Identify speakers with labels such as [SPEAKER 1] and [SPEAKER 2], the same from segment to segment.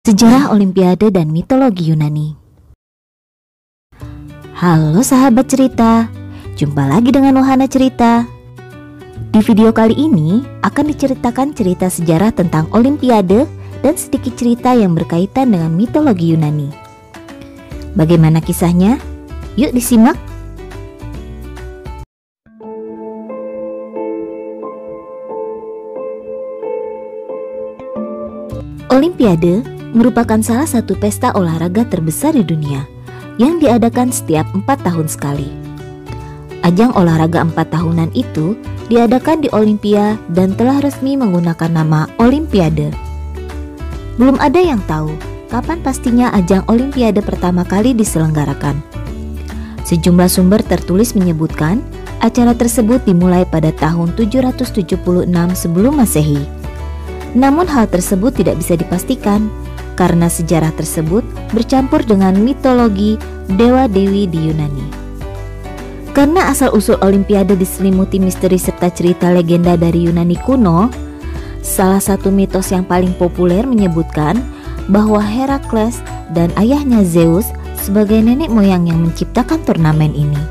[SPEAKER 1] Sejarah Olimpiade dan mitologi Yunani. Halo sahabat cerita, jumpa lagi dengan Wahana Cerita. Di video kali ini akan diceritakan cerita sejarah tentang Olimpiade dan sedikit cerita yang berkaitan dengan mitologi Yunani. Bagaimana kisahnya? Yuk disimak. Olimpiade merupakan salah satu pesta olahraga terbesar di dunia yang diadakan setiap 4 tahun sekali. Ajang olahraga 4 tahunan itu diadakan di Olimpia dan telah resmi menggunakan nama Olimpiade. Belum ada yang tahu kapan pastinya ajang Olimpiade pertama kali diselenggarakan. Sejumlah sumber tertulis menyebutkan acara tersebut dimulai pada tahun 776 sebelum Masehi. Namun hal tersebut tidak bisa dipastikan karena sejarah tersebut bercampur dengan mitologi dewa-dewi di Yunani. Karena asal-usul Olimpiade diselimuti misteri serta cerita legenda dari Yunani kuno, salah satu mitos yang paling populer menyebutkan bahwa Herakles dan ayahnya Zeus sebagai nenek moyang yang menciptakan turnamen ini.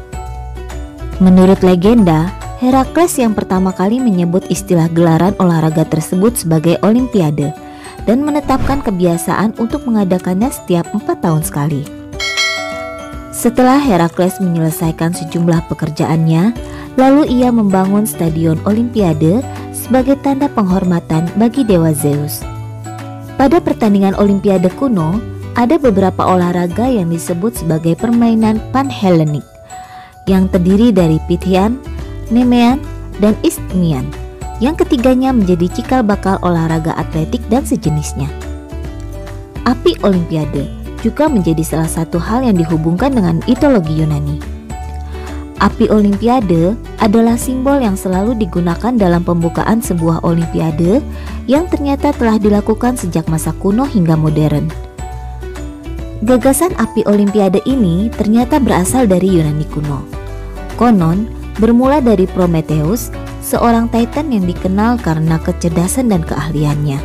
[SPEAKER 1] Menurut legenda, Herakles yang pertama kali menyebut istilah gelaran olahraga tersebut sebagai Olimpiade dan menetapkan kebiasaan untuk mengadakannya setiap 4 tahun sekali. Setelah Herakles menyelesaikan sejumlah pekerjaannya, lalu ia membangun Stadion Olimpiade sebagai tanda penghormatan bagi dewa Zeus. Pada pertandingan Olimpiade kuno, ada beberapa olahraga yang disebut sebagai permainan Panhellenik, yang terdiri dari Pythian, Nemean, dan Isthmian. Yang ketiganya menjadi cikal bakal olahraga atletik dan sejenisnya. Api Olimpiade juga menjadi salah satu hal yang dihubungkan dengan mitologi Yunani. Api Olimpiade adalah simbol yang selalu digunakan dalam pembukaan sebuah Olimpiade yang ternyata telah dilakukan sejak masa kuno hingga modern. Gagasan api Olimpiade ini ternyata berasal dari Yunani kuno. Konon bermula dari Prometheus, seorang titan yang dikenal karena kecerdasan dan keahliannya.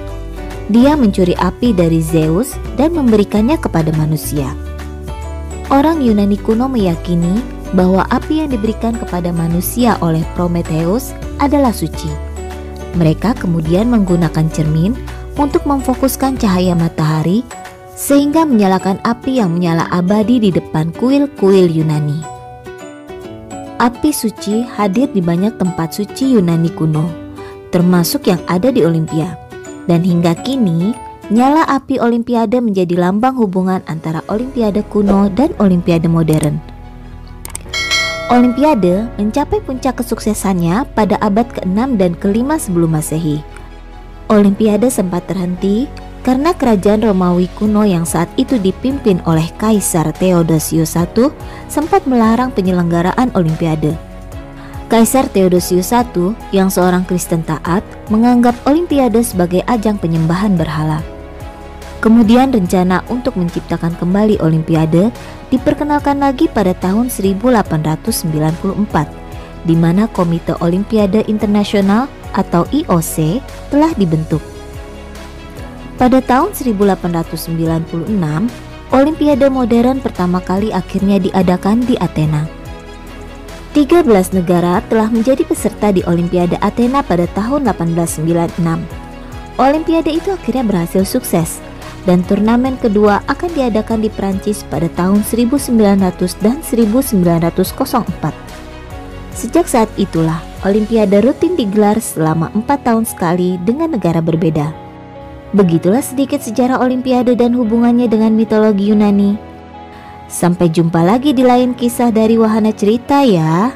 [SPEAKER 1] Dia mencuri api dari Zeus dan memberikannya kepada manusia. Orang Yunani kuno meyakini bahwa api yang diberikan kepada manusia oleh Prometheus adalah suci. Mereka kemudian menggunakan cermin untuk memfokuskan cahaya matahari sehingga menyalakan api yang menyala abadi di depan kuil-kuil Yunani. Api suci hadir di banyak tempat suci Yunani kuno, termasuk yang ada di Olimpia. Dan hingga kini, nyala api Olimpiade menjadi lambang hubungan antara Olimpiade kuno dan Olimpiade modern. Olimpiade mencapai puncak kesuksesannya pada abad ke-6 dan ke-5 sebelum Masehi. Olimpiade sempat terhenti karena kerajaan Romawi kuno yang saat itu dipimpin oleh Kaisar Theodosius I sempat melarang penyelenggaraan Olimpiade. Kaisar Theodosius I yang seorang Kristen taat menganggap Olimpiade sebagai ajang penyembahan berhala. Kemudian rencana untuk menciptakan kembali Olimpiade diperkenalkan lagi pada tahun 1894, di mana Komite Olimpiade Internasional atau IOC telah dibentuk. Pada tahun 1896, Olimpiade modern pertama kali akhirnya diadakan di Athena. 13 negara telah menjadi peserta di Olimpiade Athena pada tahun 1896. Olimpiade itu akhirnya berhasil sukses dan turnamen kedua akan diadakan di Prancis pada tahun 1900 dan 1904. Sejak saat itulah Olimpiade rutin digelar selama 4 tahun sekali dengan negara berbeda. Begitulah sedikit sejarah Olimpiade dan hubungannya dengan mitologi Yunani. Sampai jumpa lagi di lain kisah dari Wahana Cerita ya.